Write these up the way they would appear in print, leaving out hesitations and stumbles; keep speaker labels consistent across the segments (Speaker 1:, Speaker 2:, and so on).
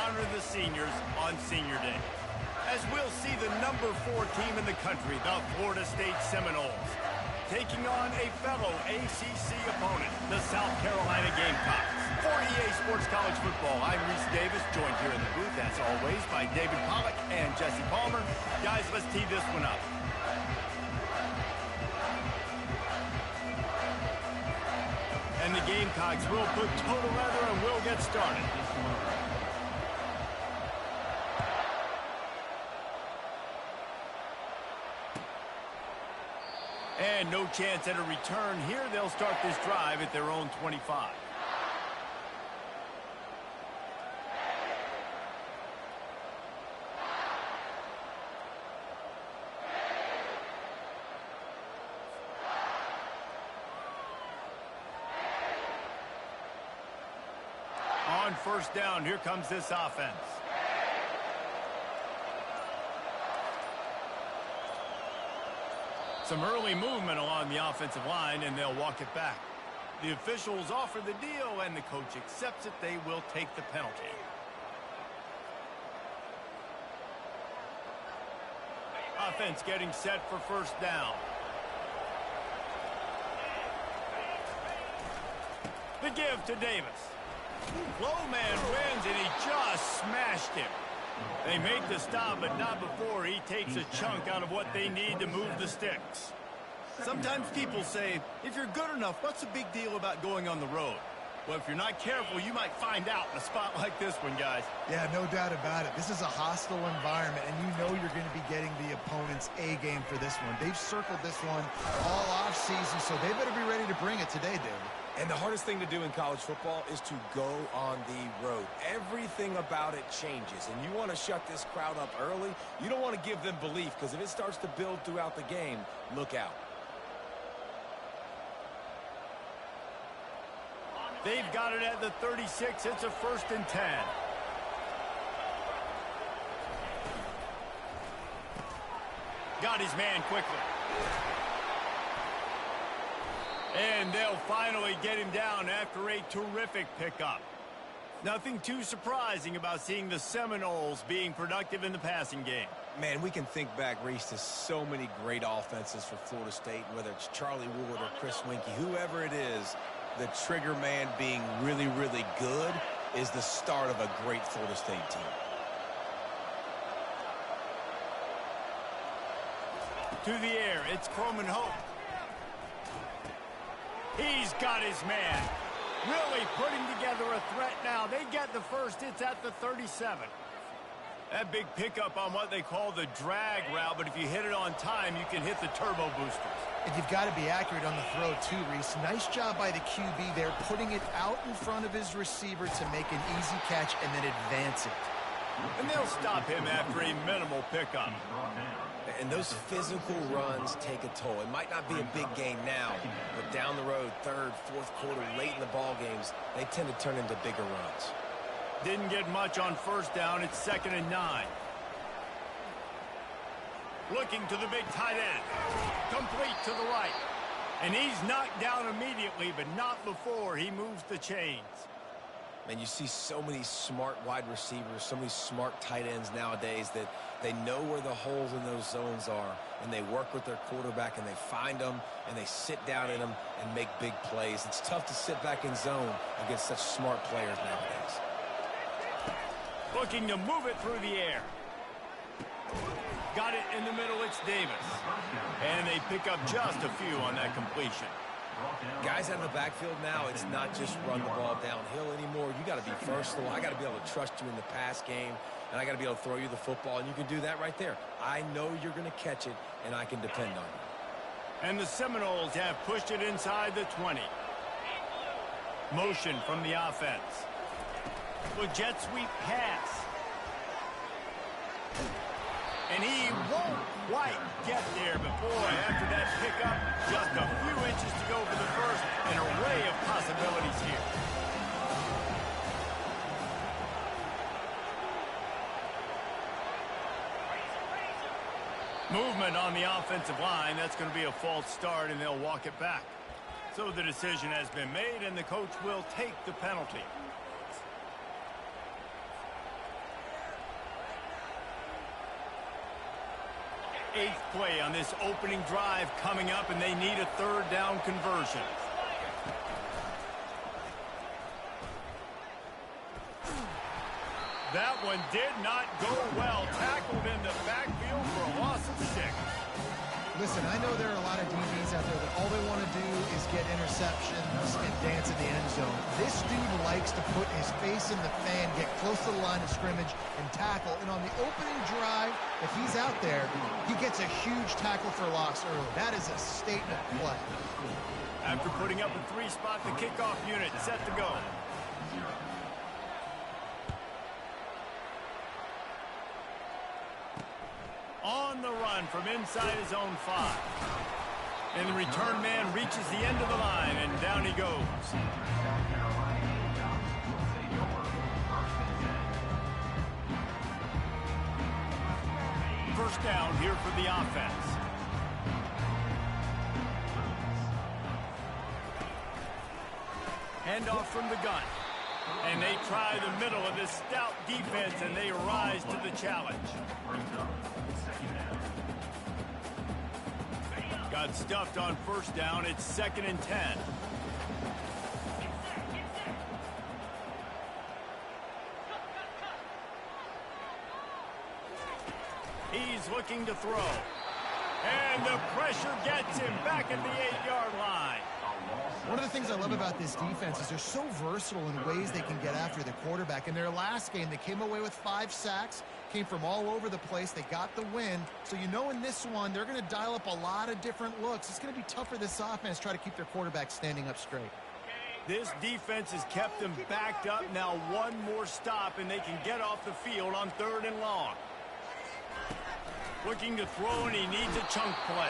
Speaker 1: honor the seniors on Senior Day. As we'll see the number 4 team in the country, the Florida State Seminoles, taking on a fellow ACC opponent, the South Carolina Gamecocks. For EA Sports College Football, I'm Reese Davis, joined here in the booth, as always, by David Pollack and Jesse Palmer. Guys, let's tee this one up. And the Gamecocks will put total leather and we'll get started. And no chance at a return here. They'll start this drive at their own 25. On first down, here comes this offense. Some early movement along the offensive line, and they'll walk it back. The officials offer the deal, and the coach accepts it. They will take the penalty. Offense getting set for first down. The give to Davis. Low man wins, and he just smashed him. They make the stop, but not before he takes a chunk out of what they need to move the sticks. Sometimes people say, if you're good enough, what's the big deal about going on the road? Well, if you're not careful, you might find out in a spot like this one, guys.
Speaker 2: Yeah, no doubt about it. This is a hostile environment, and you know you're going to be getting the opponent's A game for this one. They've circled this one all offseason, so they better be ready to bring it today, David.
Speaker 3: And the hardest thing to do in college football is to go on the road. Everything about it changes, and you want to shut this crowd up early. You don't want to give them belief, because if it starts to build throughout the game, look out.
Speaker 1: They've got it at the 36. It's a 1st and 10. Got his man quickly. And they'll finally get him down after a terrific pickup. Nothing too surprising about seeing the Seminoles being productive in the passing game.
Speaker 3: Man, we can think back, Reese, to so many great offenses for Florida State, whether it's Charlie Wood or Chris Winkie, whoever it is, the trigger man being really, really good is the start of a great Florida State team.
Speaker 1: To the air, it's Croman Hope. He's got his man. Really putting together a threat now. They get the first. It's at the 37. That big pickup on what they call the drag route, but if you hit it on time, you can hit the turbo boosters.
Speaker 2: And you've got to be accurate on the throw, too, Reese. Nice job by the QB there, putting it out in front of his receiver to make an easy catch and then advance it.
Speaker 1: And they'll stop him after a minimal pickup.
Speaker 3: And those physical runs take a toll. It might not be a big gain now, but down the road, 3rd, 4th quarter, late in the ball games, they tend to turn into bigger runs.
Speaker 1: Didn't get much on first down. It's 2nd and 9. Looking to the big tight end. Complete to the right. And he's knocked down immediately, but not before he moves the chains.
Speaker 3: And you see so many smart wide receivers, so many smart tight ends nowadays that they know where the holes in those zones are, and they work with their quarterback, and they find them, and they sit down in them and make big plays. It's tough to sit back in zone against such smart players nowadays.
Speaker 1: Looking to move it through the air. Got it in the middle, it's Davis. And they pick up just a few on that completion.
Speaker 3: Guys out of the backfield now, it's not just run the ball downhill anymore. You got to be versatile. I got to be able to trust you in the pass game, and I got to be able to throw you the football, and you can do that right there. I know you're going to catch it, and I can depend on you.
Speaker 1: And the Seminoles have pushed it inside the 20. Motion from the offense. With jet sweep pass. And he won't quite get there, but boy, after that pickup, just a few inches to go for the first. An array of possibilities here. Movement on the offensive line. That's going to be a false start, and they'll walk it back. So the decision has been made, and the coach will take the penalty. 8th play on this opening drive coming up, and they need a third down conversion. That one did not go well. Tackled in the backfield for a loss of 6.
Speaker 2: Listen, I know there are a lot of DBs out there that all they want to do is get interceptions and dance in the end zone. This dude likes to put his face in the fan, get close to the line of scrimmage, and tackle. And on the opening drive, if he's out there, he gets a huge tackle for loss early. That is a statement play.
Speaker 1: After putting up a 3-spot, the kickoff unit set to go. On the run from inside his own 5. And the return man reaches the end of the line, and down he goes. First down here for the offense. Handoff from the gun. And they try the middle of this stout defense, and they rise to the challenge. Got stuffed on first down. It's 2nd and 10. He's looking to throw. And the pressure gets him back at the 8-yard line.
Speaker 2: One of the things I love about this defense is they're so versatile in ways they can get after the quarterback. In their last game, they came away with 5 sacks, came from all over the place. They got the win. So you know in this one, they're going to dial up a lot of different looks. It's going to be tough for this offense to try to keep their quarterback standing up straight.
Speaker 1: This defense has kept them backed up. Now one more stop, and they can get off the field on 3rd and long. Looking to throw, and he needs a chunk play.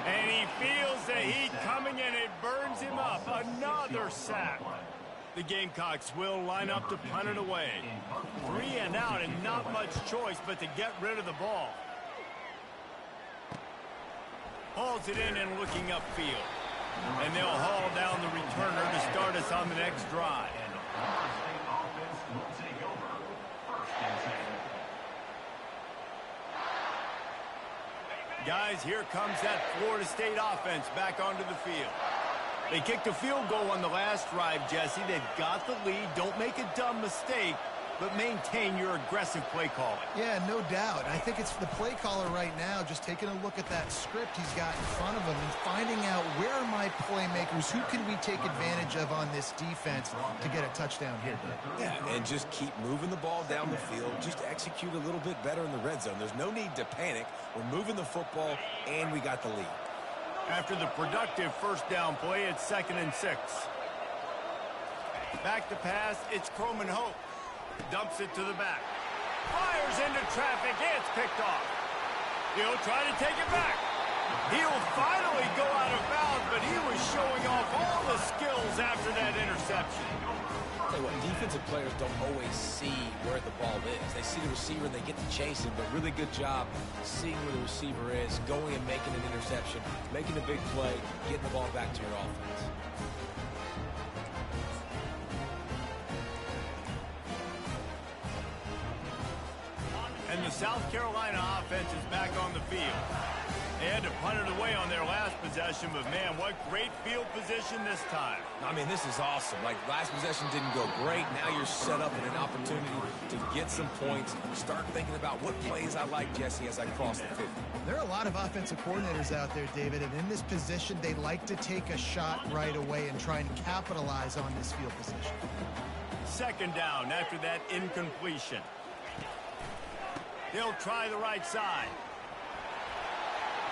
Speaker 1: And he feels the heat coming, and it burns him up. Another sack. The Gamecocks will line up to punt it away. 3 and out, and not much choice but to get rid of the ball. Hauls it in and looking upfield. And they'll haul down the returner to start us on the next drive. Guys, here comes that Florida State offense back onto the field. They kicked a field goal on the last drive, Jesse. They've got the lead. Don't make a dumb mistake, but maintain your aggressive play calling.
Speaker 2: Yeah, no doubt. I think it's the play caller right now just taking a look at that script he's got in front of him and finding out where are my playmakers, who can we take advantage of on this defense to get a touchdown here.
Speaker 3: Yeah, and just keep moving the ball down the field. Just execute a little bit better in the red zone. There's no need to panic. We're moving the football, and we got the lead.
Speaker 1: After the productive first down play, it's 2nd and 6. Back to pass, it's Croman Hope. Dumps it to the back. Fires into traffic. It's picked off. He'll try to take it back. He'll finally go out of bounds, but he was showing off all the skills after that interception.
Speaker 3: I'll tell you what, defensive players don't always see where the ball is. They see the receiver and they get to chase him, but really good job seeing where the receiver is, going and making an interception, making a big play, getting the ball back to your offense.
Speaker 1: And the South Carolina offense is back on the field. They had to punt it away on their last possession, but man, what great field position this time.
Speaker 3: I mean, this is awesome. Like, last possession didn't go great. Now you're set up in an opportunity to get some points. Start thinking about what plays I like, Jesse, as I cross the 50.
Speaker 2: There are a lot of offensive coordinators out there, David, and in this position, they like to take a shot right away and try and capitalize on this field position.
Speaker 1: 2nd down after that incompletion. He'll try the right side.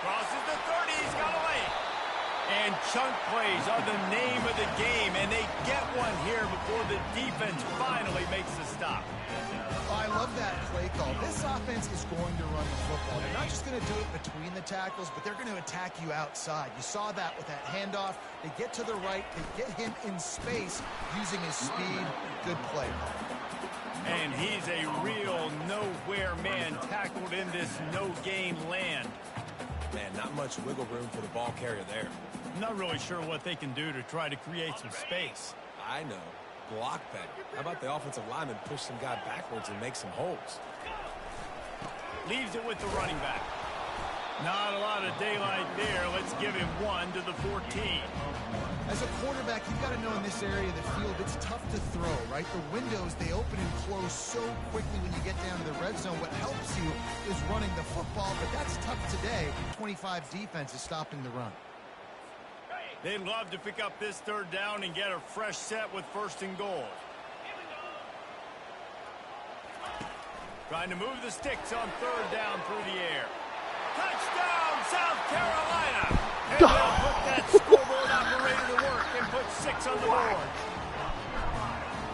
Speaker 1: Crosses the 30. He's got a lane. And chunk plays are the name of the game, and they get one here before the defense finally makes the stop.
Speaker 2: Oh, I love that play call. This offense is going to run the football. They're not just going to do it between the tackles, but they're going to attack you outside. You saw that with that handoff. They get to the right. They get him in space using his speed. Good play.
Speaker 1: And he's a real nowhere man tackled in this no-gain land.
Speaker 3: Man, not much wiggle room for the ball carrier there.
Speaker 1: I'm not really sure what they can do to try to create some space.
Speaker 3: I know. Block better. How about the offensive lineman push some guy backwards and make some holes?
Speaker 1: Leaves it with the running back. Not a lot of daylight there. Let's give him 1 to the 14.
Speaker 2: As a quarterback, you've got to know in this area of the field, it's tough to throw, right? The windows, they open and close so quickly when you get down to the red zone. What helps you is running the football, but that's tough today. 25 defense is stopping the run.
Speaker 1: They'd love to pick up this third down and get a fresh set with 1st and goal. Trying to move the sticks on 3rd down through the air. Touchdown, South Carolina! And they'll put that scoreboard operator to work and put 6 on the board.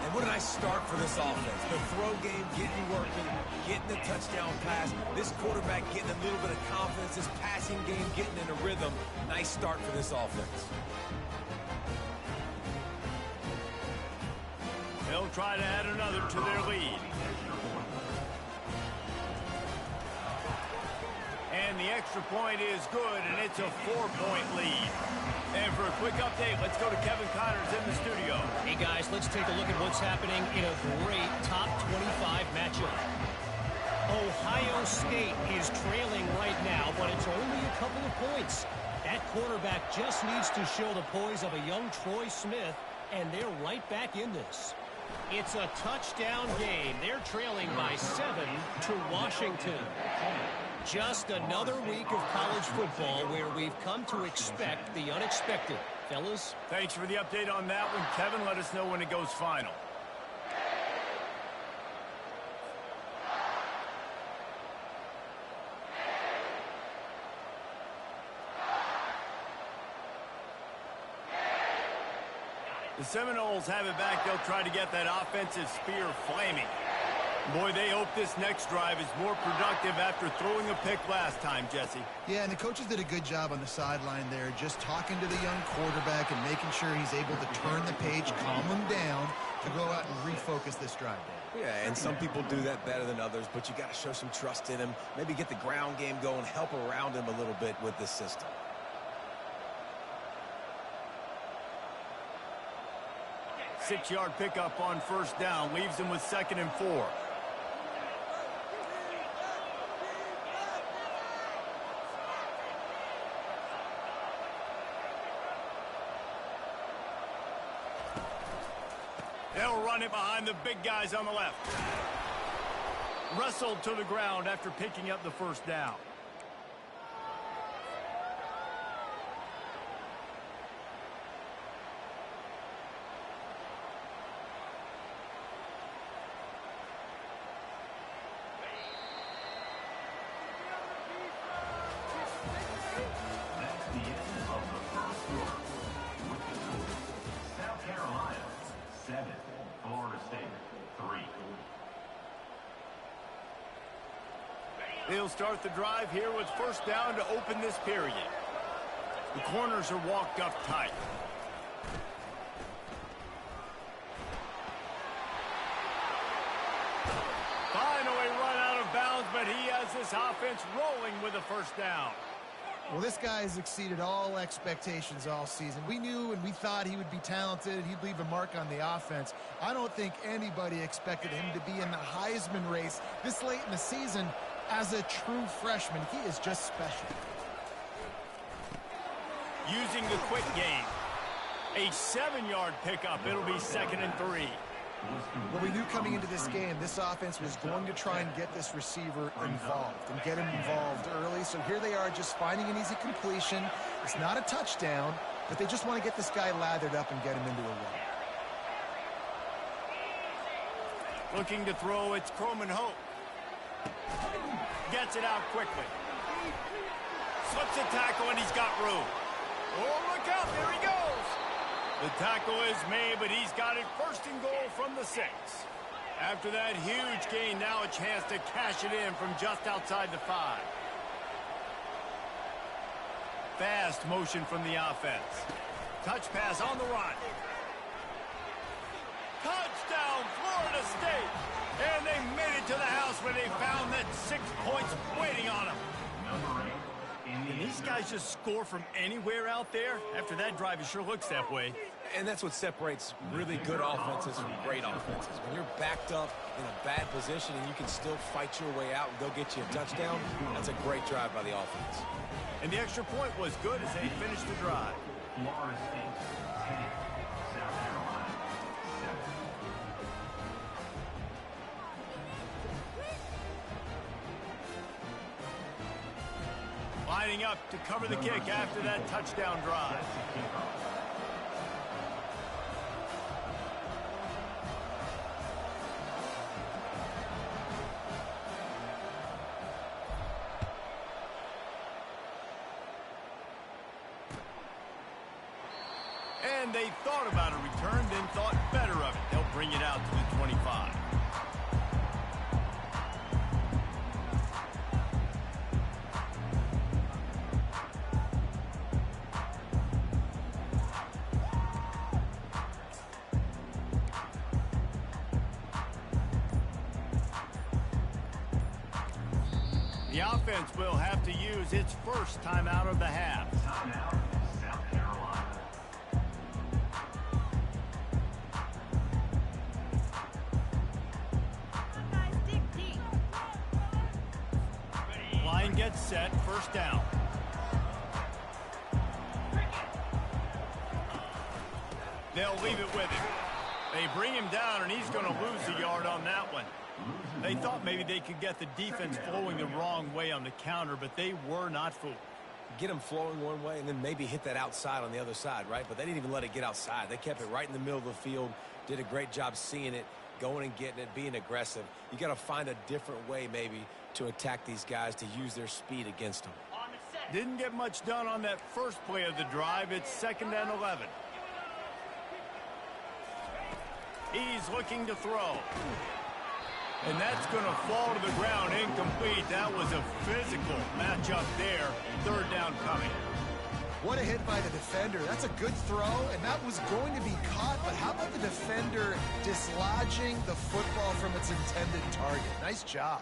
Speaker 3: And what a nice start for this offense. The throw game getting working, getting the touchdown pass. This quarterback getting a little bit of confidence. This passing game getting in a rhythm. Nice start for this offense.
Speaker 1: They'll try to add another to their lead. And the extra point is good, and it's a 4-point lead. And for a quick update, let's go to Kevin Connors in the studio.
Speaker 4: Hey, guys, let's take a look at what's happening in a great top 25 matchup. Ohio State is trailing right now, but it's only a couple of points. That quarterback just needs to show the poise of a young Troy Smith, and they're right back in this. It's a touchdown game. They're trailing by 7 to Washington. Just another week of college football where we've come to expect the unexpected. Fellas?
Speaker 1: Thanks for the update on that one, Kevin. Let us know when it goes final. The Seminoles have it back. They'll try to get that offensive spear flaming. Boy, they hope this next drive is more productive after throwing a pick last time, Jesse.
Speaker 2: Yeah, and the coaches did a good job on the sideline there, just talking to the young quarterback and making sure he's able to turn the page, calm him down, to go out and refocus this drive.
Speaker 3: Yeah, and some people do that better than others, but you got to show some trust in him. Maybe get the ground game going, help around him a little bit with this system.
Speaker 1: Six-yard pickup on 1st down leaves him with 2nd and 4. They'll run it behind the big guys on the left. Wrestled to the ground after picking up the 1st down. They'll start the drive here with 1st down to open this period. The corners are walked up tight. Finally run out of bounds, but he has this offense rolling with a 1st down.
Speaker 2: Well, this guy has exceeded all expectations all season. We knew and we thought he would be talented. He'd leave a mark on the offense. I don't think anybody expected him to be in the Heisman race this late in the season. As a true freshman, he is just special.
Speaker 1: Using the quick game. A 7-yard pickup. It'll be 2nd and 3.
Speaker 2: Well, we knew coming into this game, this offense was going to try and get this receiver involved and get him involved early. So here they are just finding an easy completion. It's not a touchdown, but they just want to get this guy lathered up and get him into a run.
Speaker 1: Looking to throw, it's Croman Hope. Gets it out quickly. Slips a tackle and he's got room. Oh, look out, there he goes. The tackle is made, but he's got it 1st and goal from the 6. After that huge gain, now a chance to cash it in from just outside the 5. Fast motion from the offense. Touch pass on the run. Touchdown, Florida State. And they made it to the house where they found that 6 points waiting on them. Can these guys just score from anywhere out there? After that drive, it sure looks that way.
Speaker 3: And that's what separates really good offenses from great offenses. When you're backed up in a bad position and you can still fight your way out and go get you a touchdown, that's a great drive by the offense.
Speaker 1: And the extra point was good as they finished the drive.
Speaker 5: Florida State 10, South Carolina 7.
Speaker 1: Lining up to cover the kick after that touchdown drive. And they thought about a return, then thought better of it. They'll bring it out to the 25. The offense will have to use its first timeout of the half.
Speaker 5: Timeout, South Carolina.
Speaker 1: Line gets set, first down. They'll leave it with him. They bring him down, and he's going to lose a yard on that one. They thought maybe they could get the defense flowing the wrong way on the counter, but they were not fooled.
Speaker 3: Get them flowing one way and then maybe hit that outside on the other side, right? But they didn't even let it get outside. They kept it right in the middle of the field, did a great job seeing it, going and getting it, being aggressive. You got to find a different way maybe to attack these guys, to use their speed against them.
Speaker 1: Didn't get much done on that first play of the drive. It's 2nd and 11. He's looking to throw. And that's going to fall to the ground incomplete. That was a physical matchup there. 3rd down coming.
Speaker 2: What a hit by the defender. That's a good throw, and that was going to be caught, but how about the defender dislodging the football from its intended target? Nice job.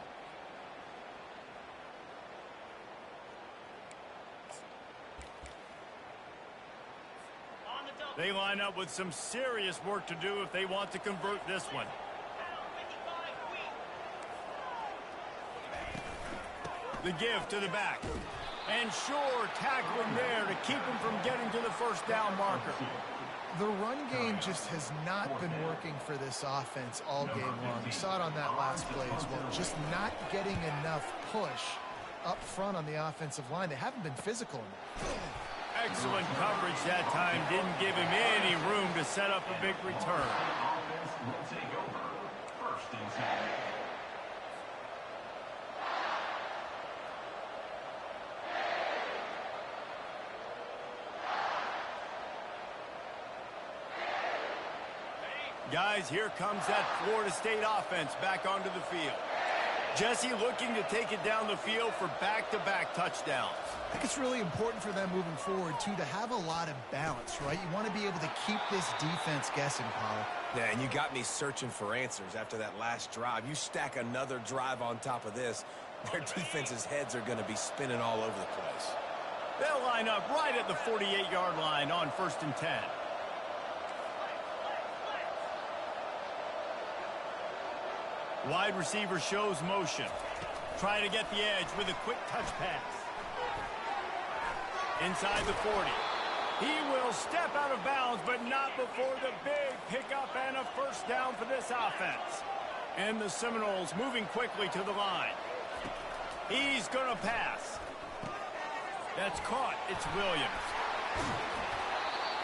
Speaker 1: They line up with some serious work to do if they want to convert this one. The give to the back. And sure, tackling there to keep him from getting to the first down marker.
Speaker 2: The run game just has not been working for this offense all game long. You saw it on that last play as well. Just not getting enough push up front on the offensive line. They haven't been physical enough.
Speaker 1: Excellent coverage that time. Didn't give him any room to set up a big return.
Speaker 5: Offense will take over. 1st and 10.
Speaker 1: Guys, here comes that Florida State offense back onto the field. Jesse looking to take it down the field for back-to-back touchdowns.
Speaker 2: I think it's really important for them moving forward, too, to have a lot of balance, right? You want to be able to keep this defense guessing, Paul.
Speaker 3: Yeah, and you got me searching for answers after that last drive. You stack another drive on top of this, their defense's heads are going to be spinning all over the place.
Speaker 1: They'll line up right at the 48-yard line on 1st and 10. Wide receiver shows motion. Try to get the edge with a quick touch pass. Inside the 40. He will step out of bounds, but not before the big pickup and a first down for this offense. And the Seminoles moving quickly to the line. He's going to pass. That's caught. It's Williams.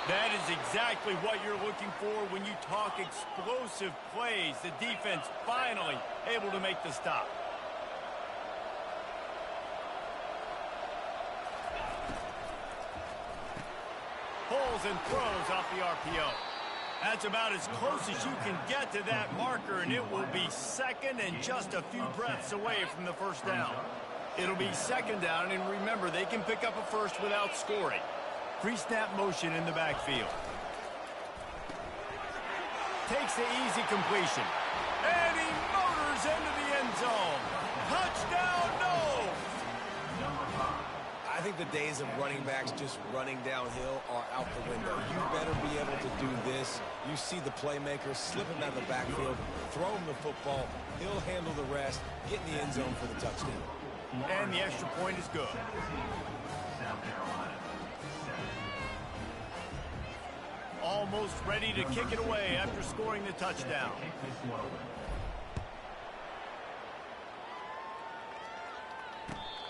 Speaker 1: That is exactly what you're looking for when you talk explosive plays. The defense finally able to make the stop. Pulls and throws off the RPO. That's about as close as you can get to that marker, and it will be 2nd and just a few breaths away from the first down. It'll be 2nd down, and remember, they can pick up a first without scoring. Pre-snap motion in the backfield. Takes the easy completion. And he motors into the end zone. Touchdown, no!
Speaker 3: I think the days of running backs just running downhill are out the window. You better be able to do this. You see the playmaker slip him out of the backfield, throw him the football, he'll handle the rest, get in the end zone for the touchdown.
Speaker 1: And the extra point is good.
Speaker 5: South Carolina, 7.
Speaker 1: Almost ready to kick it away after scoring the touchdown.
Speaker 5: Kick this one away.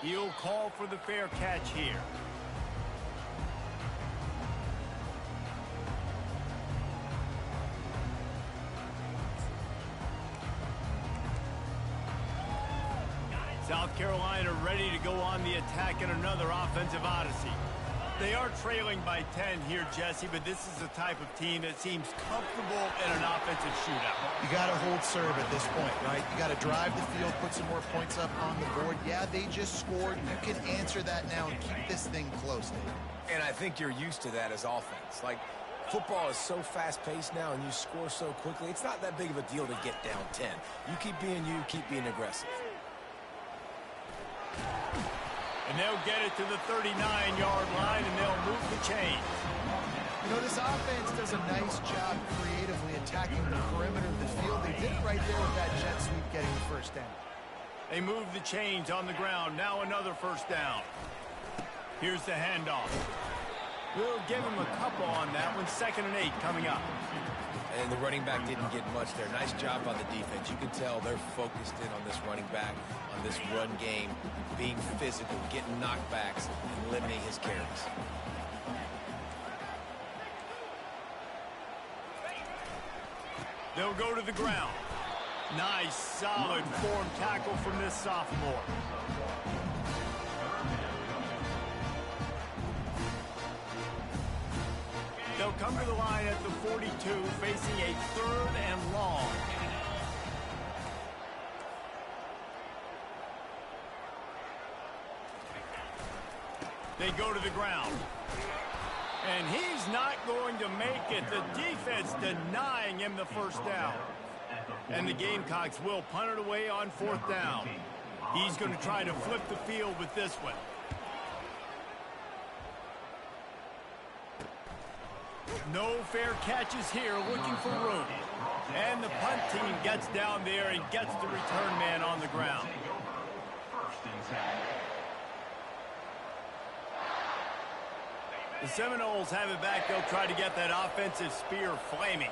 Speaker 1: He'll call for the fair catch here. South Carolina ready to go on the attack in another offensive odyssey. They are trailing by 10 here, Jesse, but this is the type of team that seems comfortable in an offensive shootout.
Speaker 2: You got to hold serve at this point, right? You got to drive the field, put some more points up on the board. Yeah, they just scored. You can answer that now and keep this thing close, Dave.
Speaker 3: And I think you're used to that as offense. Like, football is so fast-paced now and you score so quickly, it's not that big of a deal to get down 10. You keep being aggressive.
Speaker 1: And they'll get it to the 39-yard line, and they'll move the chains.
Speaker 2: You know, this offense does a nice job creatively attacking the perimeter of the field. They did it right there with that jet sweep getting the first down.
Speaker 1: They move the chains on the ground. Now another first down. Here's the handoff. We'll give him a couple on that one. 2nd and 8 coming up.
Speaker 3: And the running back didn't get much there. Nice job by the defense. You can tell they're focused in on this running back, on this run game, being physical, getting knockbacks, and limiting his carries.
Speaker 1: They'll go to the ground. Nice, solid form tackle from this sophomore. They'll come to the line at the 42, facing a 3rd and long. They go to the ground. And he's not going to make it. The defense denying him the first down. And the Gamecocks will punt it away on 4th down. He's going to try to flip the field with this one. No fair catches here, looking for room. And the punt team gets down there and gets the return man on the ground.
Speaker 5: First and 10.
Speaker 1: The Seminoles have it back. They'll try to get that offensive spear flaming.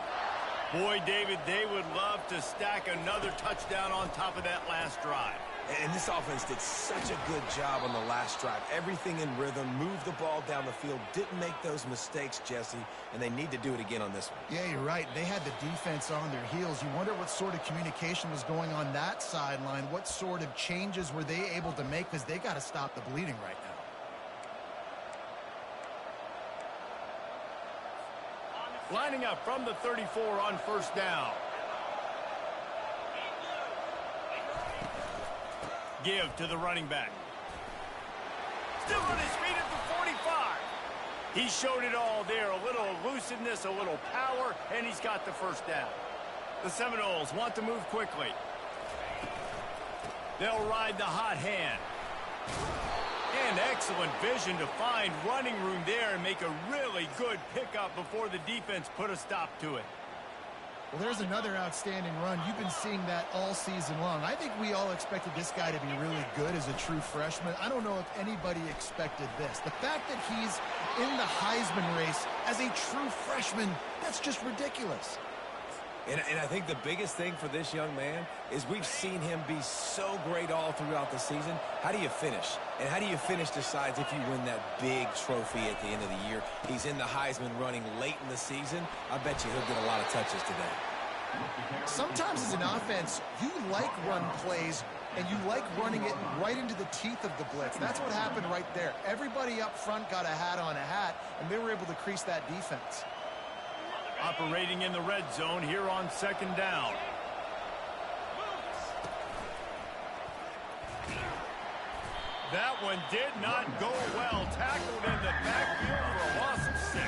Speaker 1: Boy, David, they would love to stack another touchdown on top of that last drive.
Speaker 3: And this offense did such a good job on the last drive. Everything in rhythm, moved the ball down the field, didn't make those mistakes, Jesse, and they need to do it again on this one.
Speaker 2: Yeah, you're right. They had the defense on their heels. You wonder what sort of communication was going on that sideline. What sort of changes were they able to make, because they got to stop the bleeding right now.
Speaker 1: Lining up from the 34 on first down. Give to the running back. Still on his feet at the 45. He showed it all there. A little elusiveness, a little power, and he's got the first down. The Seminoles want to move quickly. They'll ride the hot hand. And excellent vision to find running room there and make a really good pickup before the defense put a stop to it.
Speaker 2: Well, there's another outstanding run. You've been seeing that all season long. I think we all expected this guy to be really good as a true freshman. I don't know if anybody expected this. The fact that he's in the Heisman race as a true freshman, that's just ridiculous.
Speaker 3: And I think the biggest thing for this young man is we've seen him be so great all throughout the season. How do you finish? And how do you finish decides if you win that big trophy at the end of the year. He's in the Heisman running late in the season. I bet you he'll get a lot of touches today.
Speaker 2: Sometimes as an offense, you like run plays, and you like running it right into the teeth of the blitz. That's what happened right there. Everybody up front got a hat on a hat, and they were able to crease that defense.
Speaker 1: Operating in the red zone here on second down. That one did not go well. Tackled in the backfield for a loss of 6.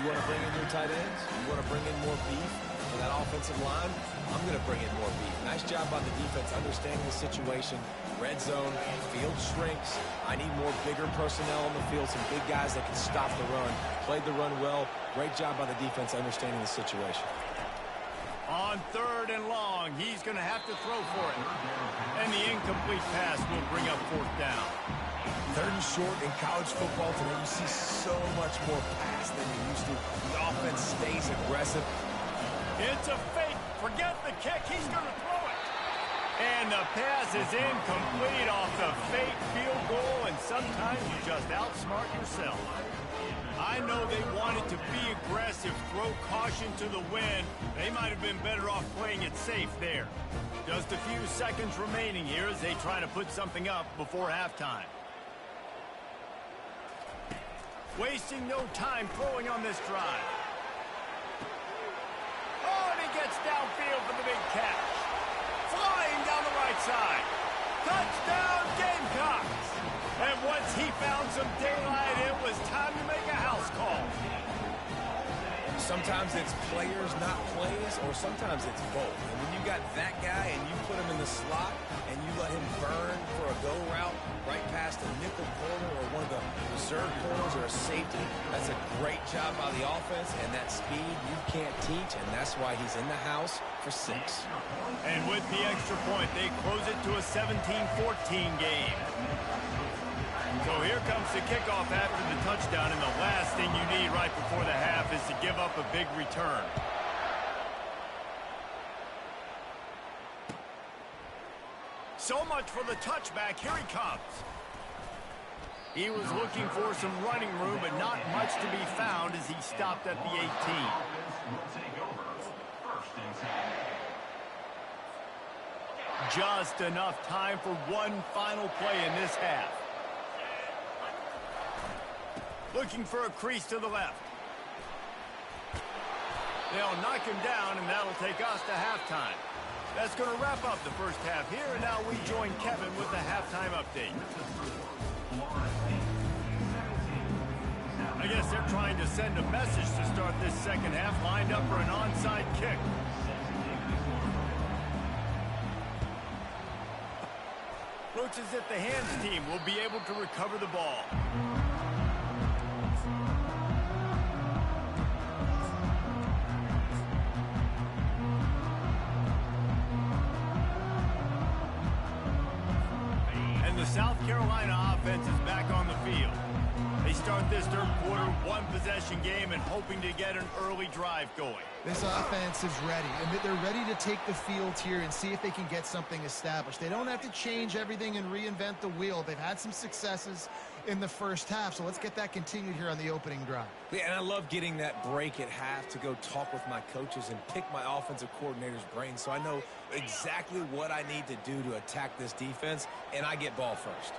Speaker 3: You want to bring in your tight ends? You want to bring in more beef for that offensive line? I'm going to bring in more beef. Nice job by the defense understanding the situation. Red zone, field shrinks. I need more bigger personnel on the field, some big guys that can stop the run. Played the run well. Great job by the defense understanding the situation.
Speaker 1: On 3rd and long, he's going to have to throw for it. And the incomplete pass will bring up 4th down.
Speaker 3: 3rd and short in college football today, you see so much more pass than you used to. The offense stays aggressive.
Speaker 1: It's a fake. Forget the kick. He's going to throw it. And the pass is incomplete off the fake field goal, and sometimes you just outsmart yourself. I know they wanted to be aggressive, throw caution to the wind. They might have been better off playing it safe there. Just a few seconds remaining here as they try to put something up before halftime. Wasting no time throwing on this drive. Oh, and he gets downfield for the big catch. Flying down the right side. Touchdown, Gamecocks! And once he found some daylight, it was time to make a house call.
Speaker 3: Sometimes it's players, not plays, or sometimes it's both. And when you got that guy and you put him in the slot and you let him burn for a go route right past a nickel corner or one of the reserve corners or a safety, that's a great job by the offense, and that speed you can't teach, and that's why he's in the house for 6.
Speaker 1: And with the extra point, they close it to a 17-14 game. So here comes the kickoff after the touchdown, and the last thing you need right before the half is to give up a big return. So much for the touchback. Here he comes. He was looking for some running room, but not much to be found as he stopped at the 18. Just enough time for one final play in this half. Looking for a crease to the left. They'll knock him down, and that'll take us to halftime. That's going to wrap up the first half here, and now we join Kevin with the halftime update. I guess they're trying to send a message to start this second half, lined up for an onside kick. Looks as if the hands team will be able to recover the ball. The South Carolina offense is back on the field. They start this third quarter one-possession game and hoping to get an early drive going.
Speaker 2: This offense is ready, and they're ready to take the field here and see if they can get something established. They don't have to change everything and reinvent the wheel. They've had some successes in the first half, so let's get that continued here on the opening drive.
Speaker 3: Yeah, and I love getting that break at half to go talk with my coaches and pick my offensive coordinator's brain so I know exactly what I need to do to attack this defense, and I get ball first.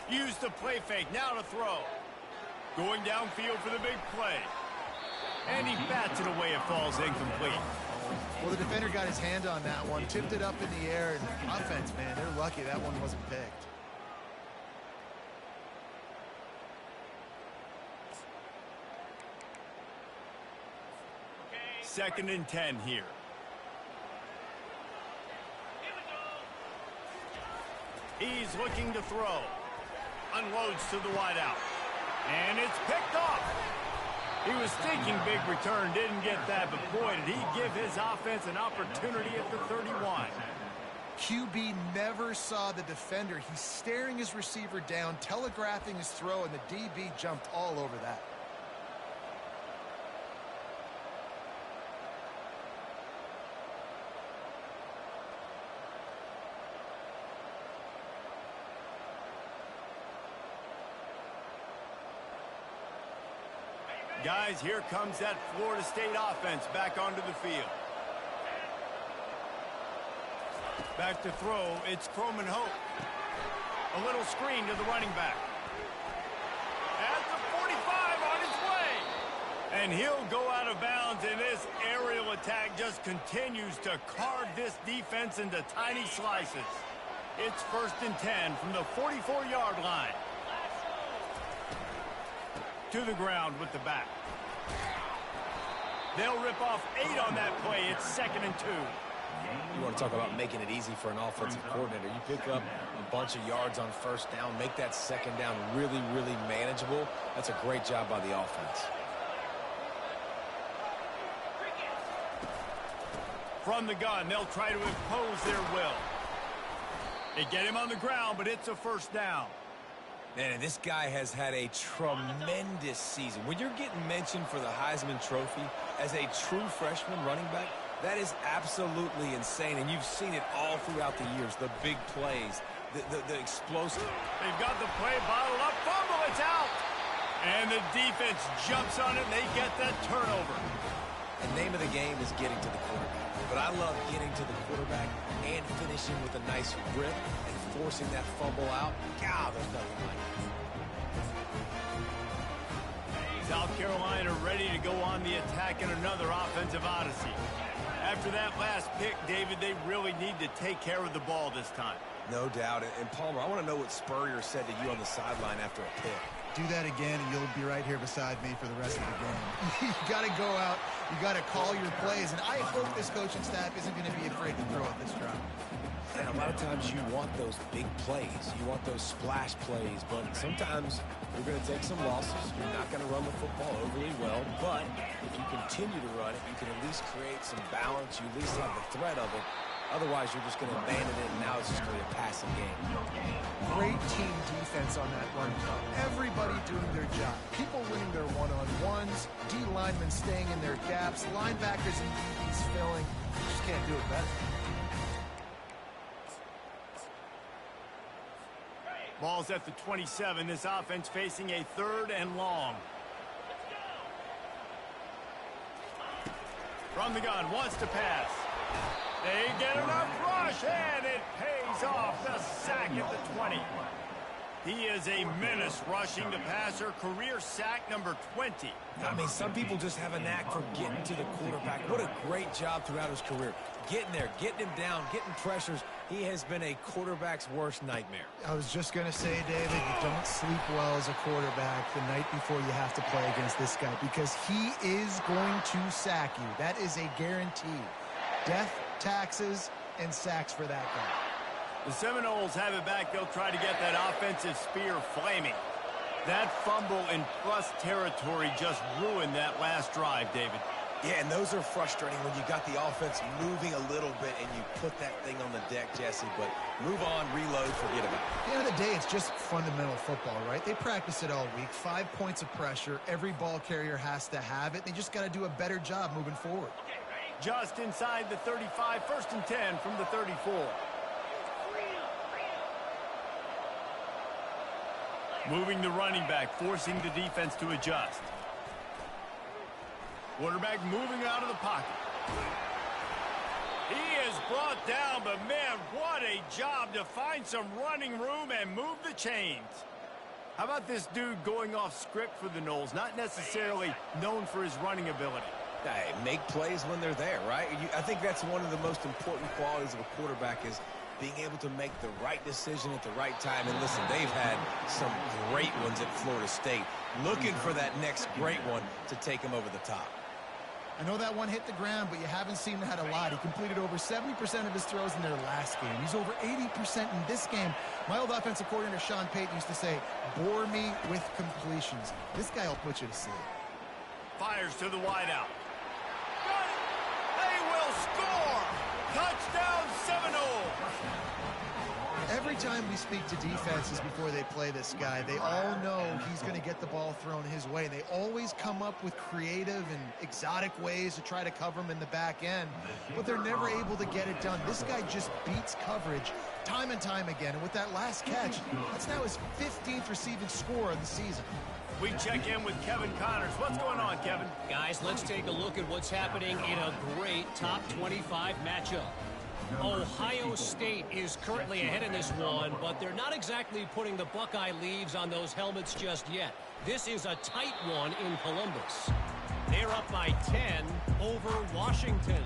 Speaker 1: Use the play fake, now to throw. Going downfield for the big play. And he bats it away, it falls incomplete.
Speaker 2: Well, the defender got his hand on that one, tipped it up in the air, and offense, man, they're lucky that one wasn't picked.
Speaker 1: Second and 10 here. He's looking to throw. Unloads to the wideout. And it's picked off. He was thinking big return, didn't get that, but boy, did he give his offense an opportunity at the 31.
Speaker 2: QB never saw the defender. He's staring his receiver down, telegraphing his throw, and the DB jumped all over that.
Speaker 1: Guys, here comes that Florida State offense back onto the field. Back to throw, it's Croman Hope. A little screen to the running back. At the 45 on his way. And he'll go out of bounds, and this aerial attack just continues to carve this defense into tiny slices. It's 1st and 10 from the 44-yard line. To the ground with the back. They'll rip off 8 on that play. It's 2nd and 2.
Speaker 3: You want to talk about making it easy for an offensive coordinator. You pick up a bunch of yards on 1st down, make that 2nd down really, really manageable. That's a great job by the offense.
Speaker 1: From the gun, they'll try to impose their will. They get him on the ground, but it's a 1st down.
Speaker 3: Man, this guy has had a tremendous season. When you're getting mentioned for the Heisman Trophy as a true freshman running back, that is absolutely insane, and you've seen it all throughout the years. The big plays, the explosive.
Speaker 1: They've got the play bottled up. Fumble, it's out. And the defense jumps on it, and they get that turnover.
Speaker 3: The name of the game is getting to the quarterback. But I love getting to the quarterback and finishing with a nice rip and forcing that fumble out. God, there's nothing like it.
Speaker 1: South Carolina ready to go on the attack in another offensive odyssey. After that last pick, David, they really need to take care of the ball this time.
Speaker 3: No doubt. And Palmer, I want to know what Spurrier said to you on the sideline after a pick.
Speaker 2: Do that again, and you'll be right here beside me for the rest of the game. You got to go out. You got to call your plays, and I hope this coaching staff isn't going to be afraid to throw at this drive.
Speaker 3: And a lot of times you want those big plays. You want those splash plays, but sometimes you're going to take some losses. You're not going to run the football overly well, but if you continue to run it, you can at least create some balance. You at least have the threat of it. Otherwise, you're just going to abandon it, and now it's just going to be a passing game.
Speaker 2: Great team defense on that run. Everybody doing their job. People winning their one-on-ones, D linemen staying in their gaps, linebackers and DBs filling. You just can't do it better.
Speaker 1: Ball's at the 27. This offense facing a 3rd and long. From the gun, wants to pass. They get enough rush, and it pays off. The sack at the 20. He is a menace rushing the passer. Career sack number 20.
Speaker 3: I mean, some people just have a knack for getting to the quarterback. What a great job throughout his career. Getting there, getting him down, getting pressures. He has been a quarterback's worst nightmare.
Speaker 2: I was just going to say, David, you don't sleep well as a quarterback the night before you have to play against this guy because he is going to sack you. That is a guarantee. Death, taxes, and sacks for that guy.
Speaker 1: The Seminoles have it back. They'll try to get that offensive spear flaming. That fumble in plus territory just ruined that last drive, David.
Speaker 3: Yeah, and those are frustrating when you got the offense moving a little bit and you put that thing on the deck, Jesse. But move on, reload, forget about it.
Speaker 2: At the end of the day, it's just fundamental football, right? They practice it all week. 5 points of pressure. Every ball carrier has to have it. They just got to do a better job moving forward.
Speaker 1: Just inside the 35, 1st and 10 from the 34. Moving the running back, forcing the defense to adjust. Quarterback moving out of the pocket. He is brought down, but man, what a job to find some running room and move the chains. How about this dude going off script for the Noles? Not necessarily known for his running ability.
Speaker 3: Hey, make plays when they're there, right? I think that's one of the most important qualities of a quarterback is being able to make the right decision at the right time. And listen, they've had some great ones at Florida State. Looking for that next great one to take them over the top.
Speaker 2: I know that one hit the ground, but you haven't seen him had a lot. He completed over 70% of his throws in their last game. He's over 80% in this game. My old offensive coordinator, Sean Payton, used to say, bore me with completions. This guy will put you to sleep.
Speaker 1: Fires to the wideout. They will score! Touchdown Seminoles!
Speaker 2: Every time we speak to defenses before they play this guy, they all know he's going to get the ball thrown his way. They always come up with creative and exotic ways to try to cover him in the back end, but they're never able to get it done. This guy just beats coverage time and time again, and with that last catch, that's now his 15th receiving score of the season.
Speaker 1: We check in with Kevin Connors. What's going on, Kevin?
Speaker 4: Guys, let's take a look at what's happening in a great top 25 matchup. Ohio State is currently ahead in this one, but they're not exactly putting the Buckeye leaves on those helmets just yet. This is a tight one in Columbus. They're up by 10 over Washington.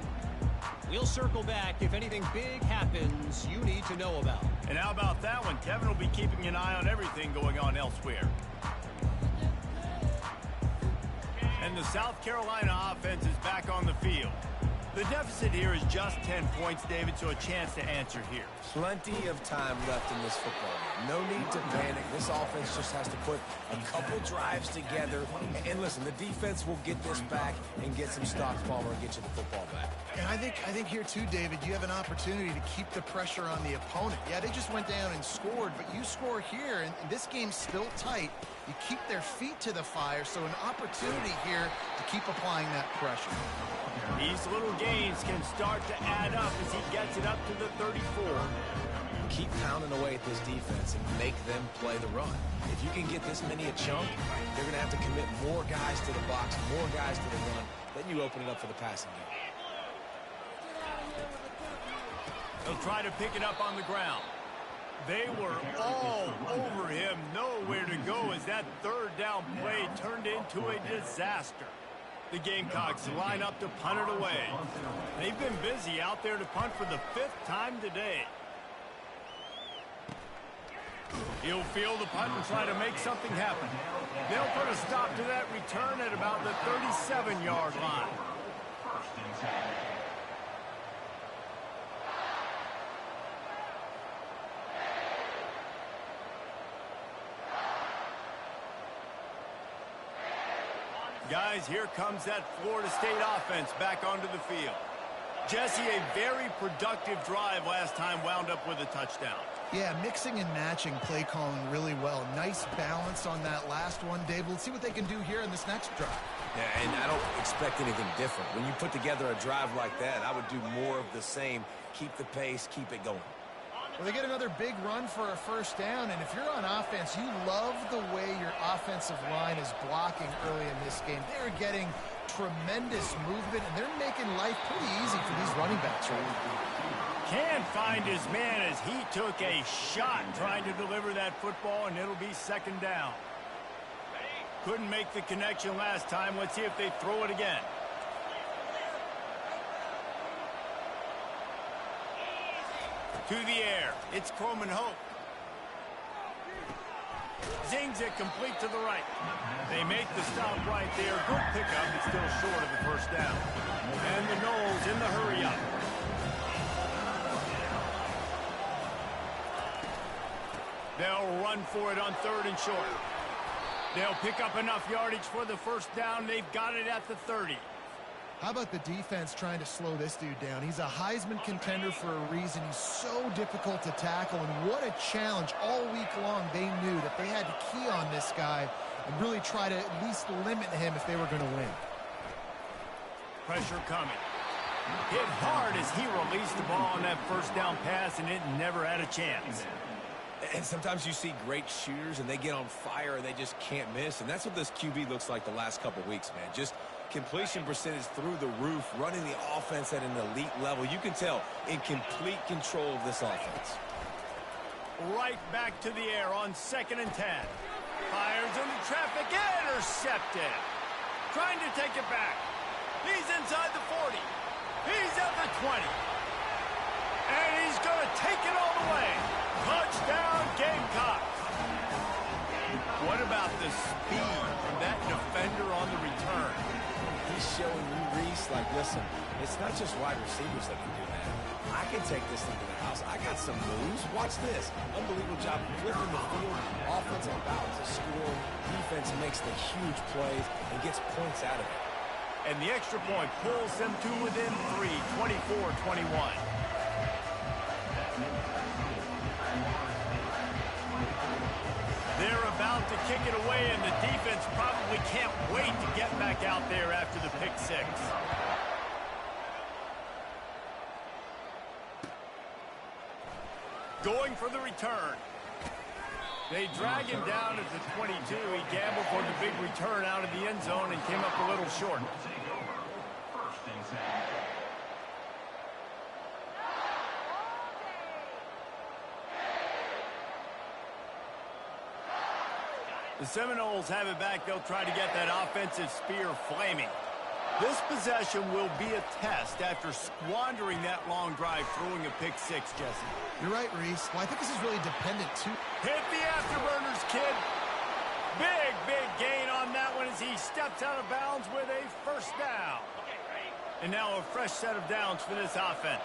Speaker 4: We'll circle back if anything big happens you need to know about.
Speaker 1: And how about that one? Kevin will be keeping an eye on everything going on elsewhere. And the South Carolina offense is back on the field. The deficit here is just 10 points, David, so a chance to answer here.
Speaker 3: Plenty of time left in this football game. No need to panic. This offense just has to put a couple drives together. And listen, the defense will get this back and get some stops, Palmer, and get you the football back.
Speaker 2: And I think here too, David, you have an opportunity to keep the pressure on the opponent. Yeah, they just went down and scored, but you score here, and this game's still tight. You keep their feet to the fire, so an opportunity here to keep applying that pressure.
Speaker 1: These little gains can start to add up as he gets it up to the 34.
Speaker 3: Keep pounding away at this defense and make them play the run. If you can get this many a chunk, they're going to have to commit more guys to the box, more guys to the run. Then you open it up for the passing game.
Speaker 1: They'll try to pick it up on the ground. They were all over him, nowhere to go as that third down play turned into a disaster. The Gamecocks line up to punt it away. They've been busy out there to punt for the 5th time today. He'll field the punt and try to make something happen. They'll put a stop to that return at about the 37-yard line.
Speaker 5: First and 10.
Speaker 1: Guys, here comes that Florida State offense back onto the field. Jesse, a very productive drive last time wound up with a touchdown.
Speaker 2: Yeah, mixing and matching play calling really well. Nice balance on that last one, Dave. Let's see what they can do here in this next drive.
Speaker 3: Yeah, and I don't expect anything different. When you put together a drive like that, I would do more of the same. Keep the pace, keep it going.
Speaker 2: Well, they get another big run for a first down, and if you're on offense, you love the way your offensive line is blocking early in this game. They're getting tremendous movement, and they're making life pretty easy for these running backs right now.
Speaker 1: Can find his man as he took a shot trying to deliver that football, and it'll be second down. Couldn't make the connection last time. Let's see if they throw it again. To the air. It's Coleman Hope. Zings it complete to the right. They make the stop right there. Good pickup, but still short of the first down. And the Noles in the hurry up. They'll run for it on 3rd and short. They'll pick up enough yardage for the first down. They've got it at the 30.
Speaker 2: How about the defense trying to slow this dude down? He's a Heisman contender for a reason. He's so difficult to tackle, and what a challenge all week long. They knew that they had to key on this guy and really try to at least limit him if they were going to win.
Speaker 1: Pressure coming. Hit hard as he released the ball on that first down pass, and it never had a chance.
Speaker 3: And sometimes you see great shooters, and they get on fire, and they just can't miss. And that's what this QB looks like the last couple weeks, man. Just completion percentage through the roof, running the offense at an elite level. You can tell in complete control of this offense.
Speaker 1: Right back to the air on 2nd and 10. Fires into traffic, intercepted. Trying to take it back. He's inside the 40. He's at the 20. And he's going to take it all the way. Touchdown, Gamecocks. What about the speed from that defender on the return?
Speaker 3: He's showing you, Reese, like, listen, it's not just wide receivers that can do that. I can take this thing to the house. I got some moves. Watch this. Unbelievable job flipping the field. Offensive balance to score. Defense makes the huge plays and gets points out of it.
Speaker 1: And the extra point pulls them to within 3, 24-21. They're about to kick it away, and the defense probably can't wait to get back out there after the pick six. Going for the return. They drag him down at the 22. He gambled for the big return out of the end zone and came up a little short.
Speaker 5: First and 10.
Speaker 1: The Seminoles have it back. They'll try to get that offensive spear flaming. This possession will be a test after squandering that long drive throwing a pick six, Jesse.
Speaker 2: You're right, Reese. Well, I think this is really dependent, too.
Speaker 1: Hit the afterburners, kid. Big gain on that one as he steps out of bounds with a first down. And now a fresh set of downs for this offense.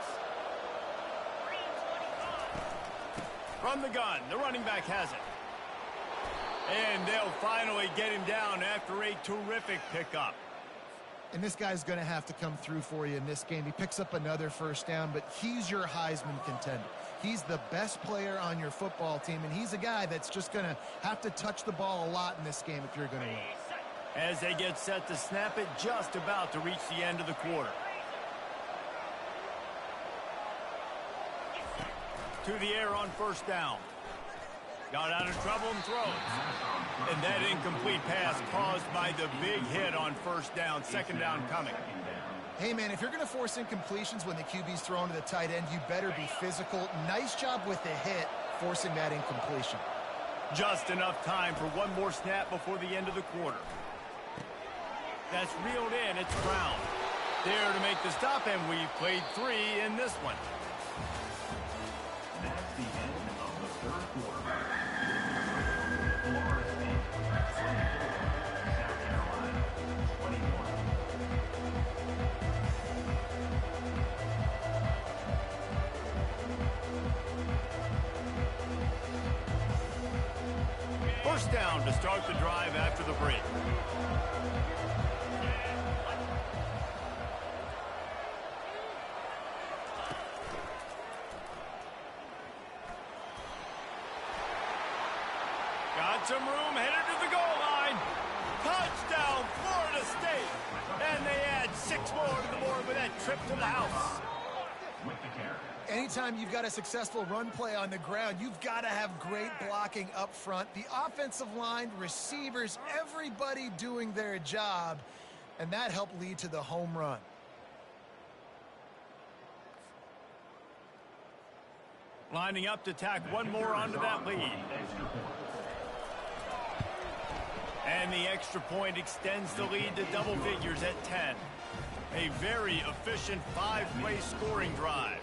Speaker 1: From the gun, the running back has it. And they'll finally get him down after a terrific pickup.
Speaker 2: And this guy's going to have to come through for you in this game. He picks up another first down, but he's your Heisman contender. He's the best player on your football team, and he's a guy that's just going to have to touch the ball a lot in this game if you're going to win.
Speaker 1: As they get set to snap it, just about to reach the end of the quarter. To the air on first down. Got out of trouble and throws. And that incomplete pass caused by the big hit on first down. Second down coming.
Speaker 2: Hey, man, if you're going to force incompletions when the QB's thrown to the tight end, you better be physical. Nice job with the hit, forcing that incompletion.
Speaker 1: Just enough time for one more snap before the end of the quarter. That's reeled in. It's Brown. There to make the stop, and we've played 3 in this one.
Speaker 5: That's the end of the third quarter. Florida State 24, South Carolina 21.
Speaker 1: First down to start the drive after the break. Got some room, headed to the goal line. Touchdown, Florida State. And they add 6 more to the board with that trip to the house.
Speaker 5: With the carry.
Speaker 2: Anytime you've got a successful run play on the ground, you've got to have great blocking up front. The offensive line, receivers, everybody doing their job, and that helped lead to the home run.
Speaker 1: Lining up to tack one more onto that lead. And the extra point extends the lead to double figures at 10. A very efficient 5-play scoring drive.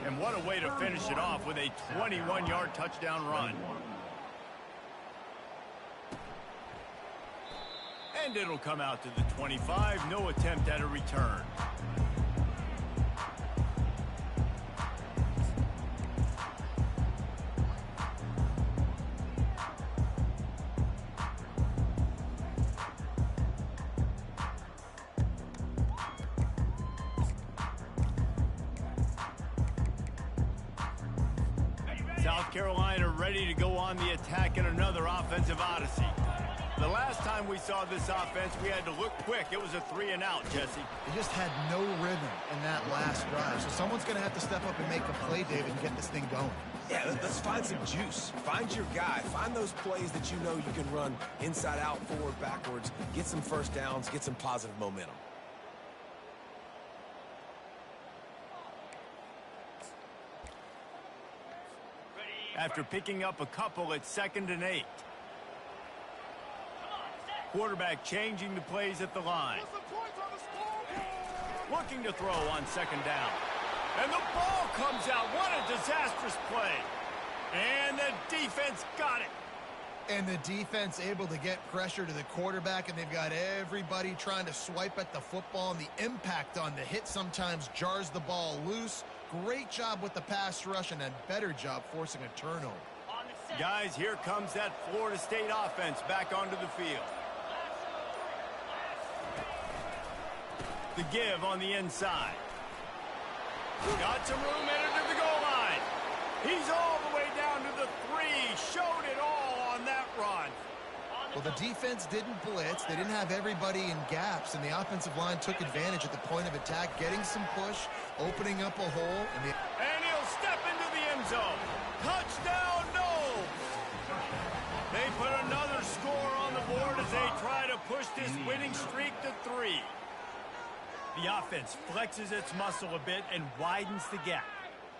Speaker 1: And what a way to finish it off with a 21-yard touchdown run. And it'll come out to the 25. No attempt at a return. South Carolina ready to go on the attack in another offensive odyssey. The last time we saw this offense, we had to look quick. It was a 3-and-out, Jesse.
Speaker 2: They just had no rhythm in that last drive. So someone's going to have to step up and make a play, David, and get this thing going.
Speaker 3: Yeah, let's find some juice. Find your guy. Find those plays that you know you can run inside out, forward, backwards. Get some first downs. Get some positive momentum.
Speaker 1: After picking up a couple at 2nd and 8. Quarterback changing the plays at the line. Looking to throw on 2nd down. And the ball comes out. What a disastrous play. And the defense got it.
Speaker 2: And the defense able to get pressure to the quarterback, and they've got everybody trying to swipe at the football, and the impact on the hit sometimes jars the ball loose. Great job with the pass rush, and a better job forcing a turnover.
Speaker 1: Guys, here comes that Florida State offense back onto the field. The give on the inside. Got some room, entered to the goal line. He's all the way down to the 3. Showed it all on that run.
Speaker 2: Well, the defense didn't blitz. They didn't have everybody in gaps, and the offensive line took advantage at the point of attack, getting some push, opening up a hole. And
Speaker 1: he'll step into the end zone. Touchdown, no! They put another score on the board as they try to push this winning streak to 3. The offense flexes its muscle a bit and widens the gap.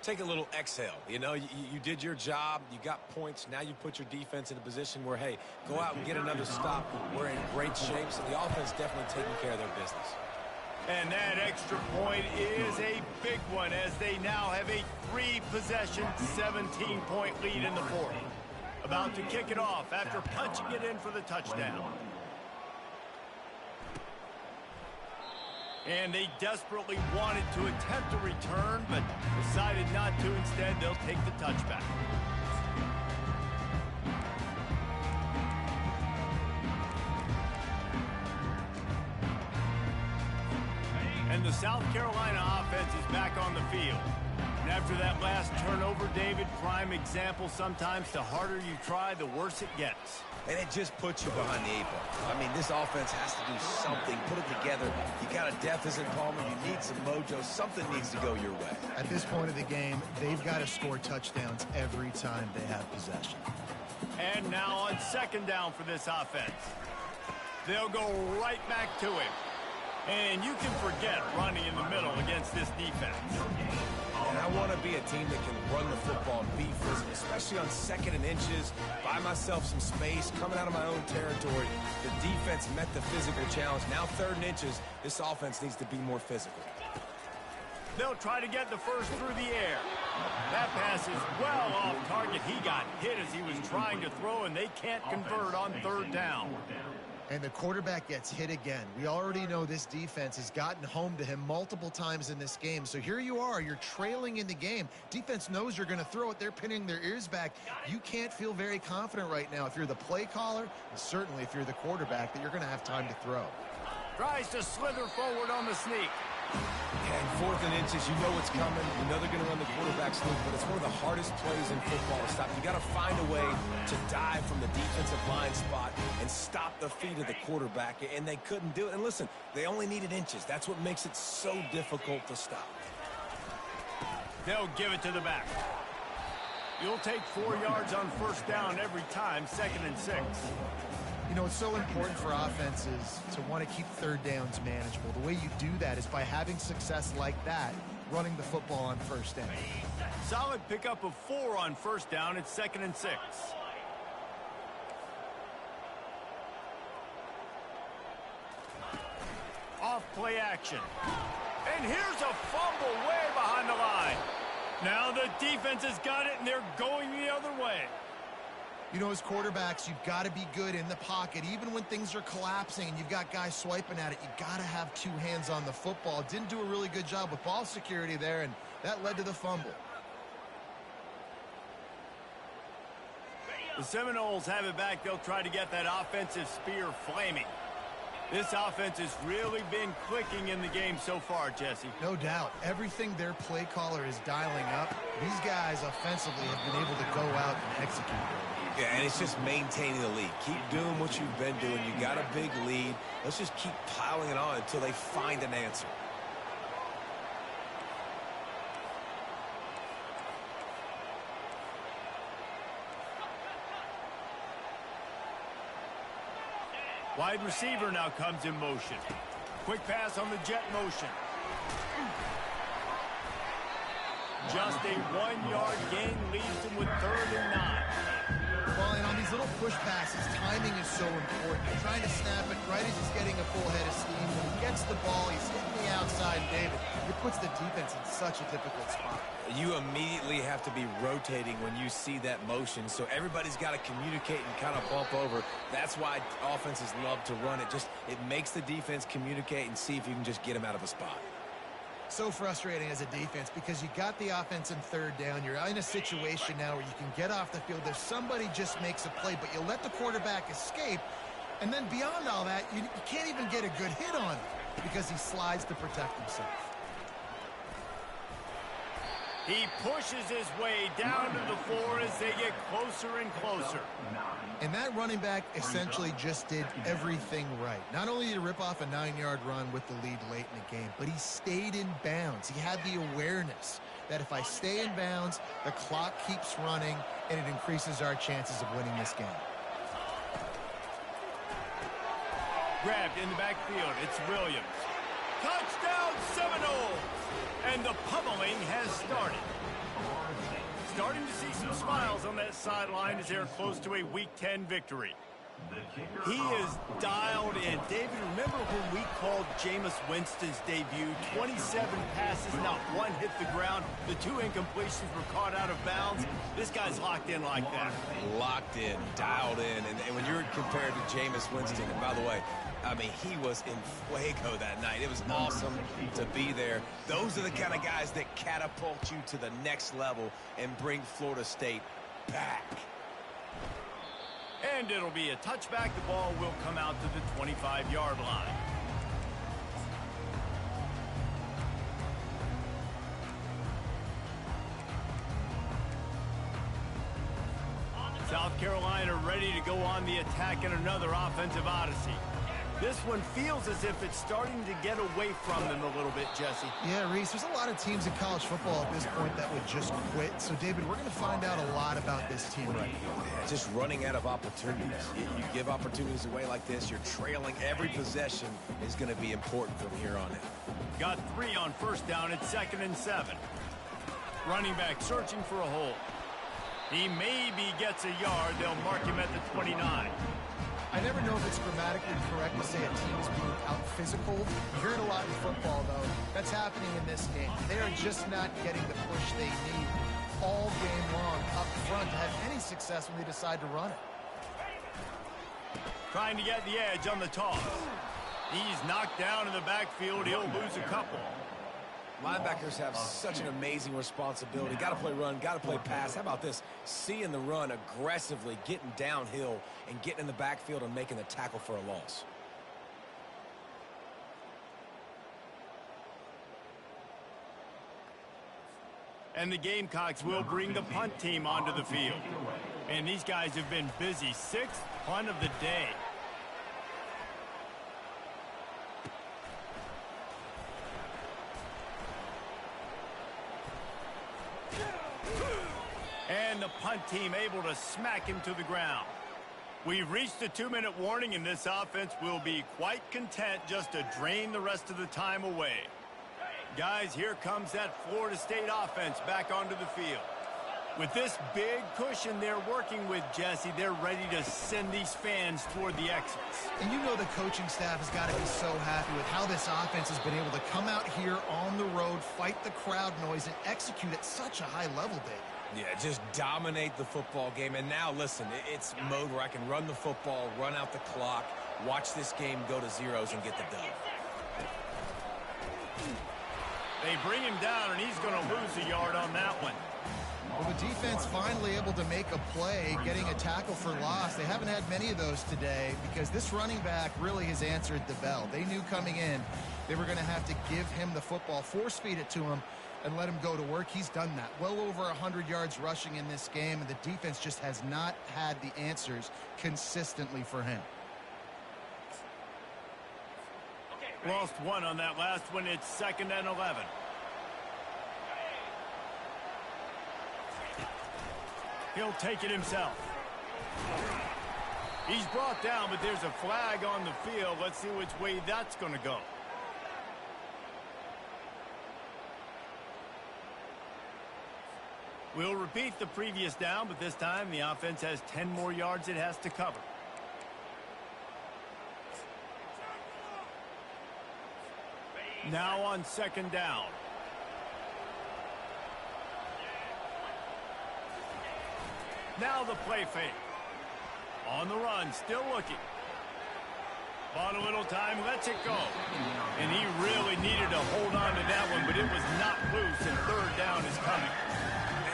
Speaker 3: Take a little exhale. You know, you did your job. You got points. Now you put your defense in a position where, hey, go out and get another stop. We're in great shape, so the offense definitely taking care of their business.
Speaker 1: And that extra point is a big one as they now have a 3-possession, 17-point lead in the fourth. About to kick it off after punching it in for the touchdown. And they desperately wanted to attempt a return, but decided not to. Instead, they'll take the touchback. And the South Carolina offense is back on the field. And after that last turnover, David, prime example, sometimes the harder you try, the worse it gets.
Speaker 3: And it just puts you behind the 8 ball. I mean, this offense has to do something, put it together. You got a deficit, Palmer. You need some mojo. Something needs to go your way.
Speaker 2: At this point of the game, they've got to score touchdowns every time they have possession.
Speaker 1: And now on second down for this offense. They'll go right back to him. And you can forget running in the middle against this defense.
Speaker 3: And I want to be a team that can run the football and be physical, especially on 2nd and inches, buy myself some space, coming out of my own territory. The defense met the physical challenge. Now 3rd and inches, this offense needs to be more physical.
Speaker 1: They'll try to get the first through the air. That pass is well off target. He got hit as he was trying to throw, and they can't convert on 3rd down.
Speaker 2: And the quarterback gets hit again. We already know this defense has gotten home to him multiple times in this game. So here you are, you're trailing in the game. Defense knows you're going to throw it. They're pinning their ears back. You can't feel very confident right now if you're the play caller, and certainly if you're the quarterback, that you're going to have time to throw.
Speaker 1: Tries to slither forward on the sneak.
Speaker 3: And 4th and inches, you know what's coming. You know they're going to run the quarterback sneak, but it's one of the hardest plays in football to stop. You got to find a way to dive from the defensive line spot and stop the feet of the quarterback, and they couldn't do it. And listen, they only needed inches. That's what makes it so difficult to stop.
Speaker 1: They'll give it to the back. You'll take 4 yards on 1st down every time, 2nd and 6.
Speaker 2: You know, it's so important for offenses to want to keep 3rd downs manageable. The way you do that is by having success like that, running the football on 1st down.
Speaker 1: Solid pickup of 4 on 1st down. It's 2nd and 6. Off play action. And here's a fumble way behind the line. Now the defense has got it, and they're going the other way.
Speaker 2: You know, as quarterbacks, you've got to be good in the pocket. Even when things are collapsing and you've got guys swiping at it, you've got to have 2 hands on the football. Didn't do a really good job with ball security there, and that led to the fumble.
Speaker 1: The Seminoles have it back. They'll try to get that offensive spear flaming. This offense has really been clicking in the game so far, Jesse.
Speaker 2: No doubt. Everything their play caller is dialing up, these guys offensively have been able to go out and execute.
Speaker 3: Yeah, and it's just maintaining the lead. Keep doing what you've been doing. You got a big lead. Let's just keep piling it on until they find an answer.
Speaker 1: Wide receiver now comes in motion. Quick pass on the jet motion. Just a 1-yard gain leaves them with 3rd and 9.
Speaker 2: Well, and on these little push passes, timing is so important. You're trying to snap it right as he's getting a full head of steam. When he gets the ball, he's hitting the outside, and David, it puts the defense in such a difficult spot.
Speaker 3: You immediately have to be rotating when you see that motion, so everybody's got to communicate and kind of bump over. That's why offenses love to run it. It makes the defense communicate and see if you can just get them out of a spot.
Speaker 2: So frustrating as a defense because you got the offense in 3rd down. You're in a situation now where you can get off the field. If somebody just makes a play, but you let the quarterback escape, and then beyond all that, you can't even get a good hit on him because he slides to protect himself.
Speaker 1: He pushes his way down to the floor as they get closer and closer.
Speaker 2: And that running back essentially just did everything right. Not only did he rip off a 9-yard run with the lead late in the game, but he stayed in bounds. He had the awareness that if I stay in bounds, the clock keeps running, and it increases our chances of winning this game.
Speaker 1: Grabbed in the backfield, it's Williams. Touchdown Seminoles! And the pummeling has started. Starting to see some smiles on that sideline as they're close to a Week 10 victory.
Speaker 5: The kicker
Speaker 1: He is dialed in. David, remember when we called Jameis Winston's debut? 27 passes, not one hit the ground. The 2 incompletions were caught out of bounds. This guy's locked in like that.
Speaker 3: Locked in, dialed in. And when you're compared to Jameis Winston, and by the way, I mean, he was in fuego that night. It was awesome to be there. Those are the kind of guys that catapult you to the next level and bring Florida State back.
Speaker 1: And it'll be a touchback. The ball will come out to the 25-yard line. South Carolina ready to go on the attack in another offensive odyssey. This one feels as if it's starting to get away from them a little bit, Jesse.
Speaker 2: Yeah, Reese, there's a lot of teams in college football at this point that would just quit. So, David, we're going to find out a lot about this team right now.
Speaker 3: Yeah, just running out of opportunities. You give opportunities away like this, you're trailing. Every possession is going to be important from here on in.
Speaker 1: Got 3 on first down at 2nd and 7. Running back searching for a hole. He maybe gets a yard. They'll mark him at the 29.
Speaker 2: I never know if it's grammatically correct to say a team is being out-physical. You hear it a lot in football, though. That's happening in this game. They are just not getting the push they need all game long up front to have any success when they decide to run it.
Speaker 1: Trying to get the edge on the toss. He's knocked down in the backfield. He'll lose a couple.
Speaker 3: Linebackers have such an amazing responsibility. Got to play run, got to play pass. How about this? Seeing the run aggressively, getting downhill, and getting in the backfield and making the tackle for a loss.
Speaker 1: And the Gamecocks will bring the punt team onto the field. And these guys have been busy. 6th punt of the day. And the punt team able to smack him to the ground. We've reached the 2-minute warning, and this offense will be quite content just to drain the rest of the time away. Guys, here comes that Florida State offense back onto the field. With this big cushion they're working with, Jesse, they're ready to send these fans toward the exits.
Speaker 2: And you know the coaching staff has got to be so happy with how this offense has been able to come out here on the road, fight the crowd noise, and execute at such a high level, David.
Speaker 3: Yeah, just dominate the football game. And now, listen, it's mode where I can run the football, run out the clock, watch this game go to zeros and get the dub.
Speaker 1: They bring him down, and he's going to lose a yard on that one.
Speaker 2: Well, the defense finally able to make a play, getting a tackle for loss. They haven't had many of those today because this running back really has answered the bell. They knew coming in they were going to have to give him the football, force feed it to him, and let him go to work. He's done that. Well over 100 yards rushing in this game, and the defense just has not had the answers consistently for him.
Speaker 1: Lost 1 on that last one. It's 2nd and 11. He'll take it himself. He's brought down, but there's a flag on the field. Let's see which way that's going to go. We'll repeat the previous down, but this time the offense has 10 more yards it has to cover. Now on 2nd down. Now the play fake. On the run, still looking. Bought a little time, lets it go. And he really needed to hold on to that one, but it was not loose, and 3rd down is coming.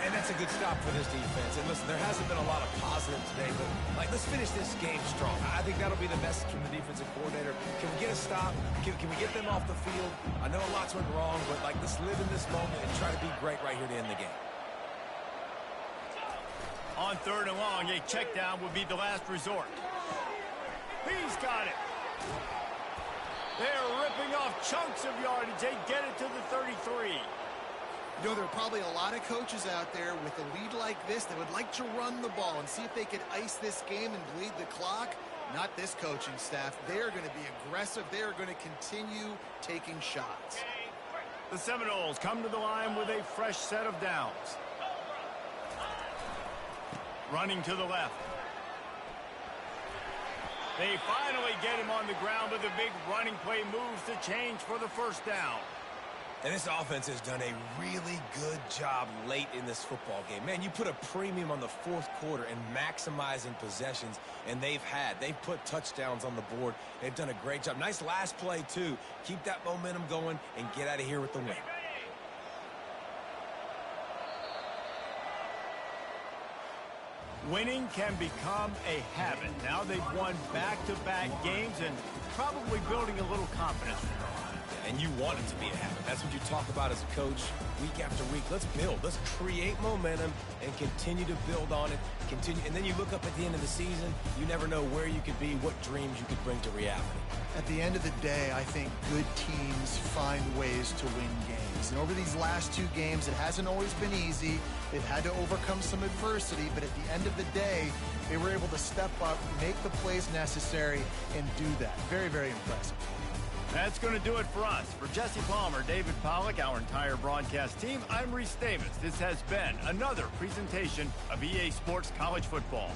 Speaker 3: And that's a good stop for this defense. And listen, there hasn't been a lot of positive today, but let's finish this game strong. I think that'll be the message from the defensive coordinator. Can we get a stop? Can we get them off the field? I know a lot's went wrong, but let's live in this moment and try to be great right here to end the game.
Speaker 1: On 3rd and long, a check down would be the last resort. He's got it. They're ripping off chunks of yardage. They get it to the 33.
Speaker 2: You know, there are probably a lot of coaches out there with a lead like this that would like to run the ball and see if they could ice this game and bleed the clock. Not this coaching staff. They are going to be aggressive. They are going to continue taking shots.
Speaker 1: The Seminoles come to the line with a fresh set of downs. Running to the left. They finally get him on the ground with a big running play moves to change for the first down.
Speaker 3: And this offense has done a really good job late in this football game. Man, you put a premium on the fourth quarter and maximizing possessions, and they've put touchdowns on the board. They've done a great job. Nice last play, too. Keep that momentum going and get out of here with the win.
Speaker 1: Winning can become a habit. Now they've won back-to-back games and probably building a little confidence.
Speaker 3: And you want it to be a habit. That's what you talk about as a coach week after week. Let's build. Let's create momentum and continue to build on it. And then you look up at the end of the season, you never know where you could be, what dreams you could bring to reality.
Speaker 2: At the end of the day, I think good teams find ways to win games. And over these last two games, it hasn't always been easy. They've had to overcome some adversity, but at the end of the day, they were able to step up, make the plays necessary, and do that. Very, very impressive.
Speaker 1: That's going to do it for us. For Jesse Palmer, David Pollack, our entire broadcast team, I'm Reese Davis. This has been another presentation of EA Sports College Football.